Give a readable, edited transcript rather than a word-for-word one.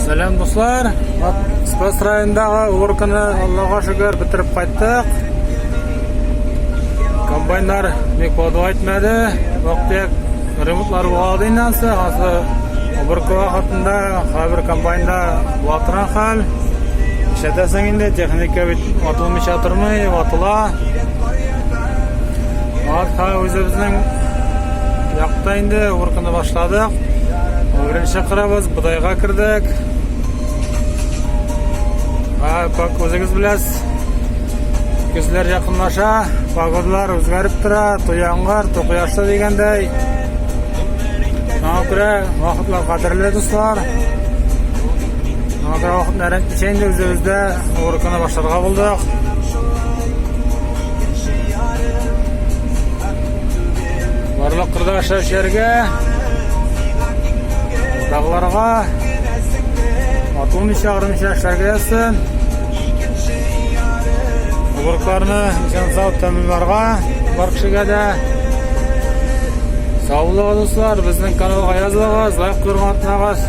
Сәлем достар. Спас райондағы орканы Аллаға шүкір бітіріп қайттық. Комбайндар бек боду айтмады. Вақтияк ремонтлар болады инансы. Обырқы вақытында қабір комбайнда бұлатыран қал. Шәтәсің енді техника атылмыш атырмай, атыла. Өзіміздің яқтайынды орканы башладық. Бірінші қырабыз, бұдайға кірдік. Өзіңіз білесіз, көзілер жақынлаша, погодалар өзгәріп тұра, тұяңғар, тоқияшты дегендей. Күрі вақытлар қадірлі достар. Күрі вақыт нәрін кешенде өзімізді орканы башларға болдық. Барлық қырда шәрге дағыларға атылмыш ағырмыш әшәрге ясын ұбырқларыны сау тәмілларға бар кішіге де саулығы достар. Біздің каналға язылығыз, лайк көрген атынағыз.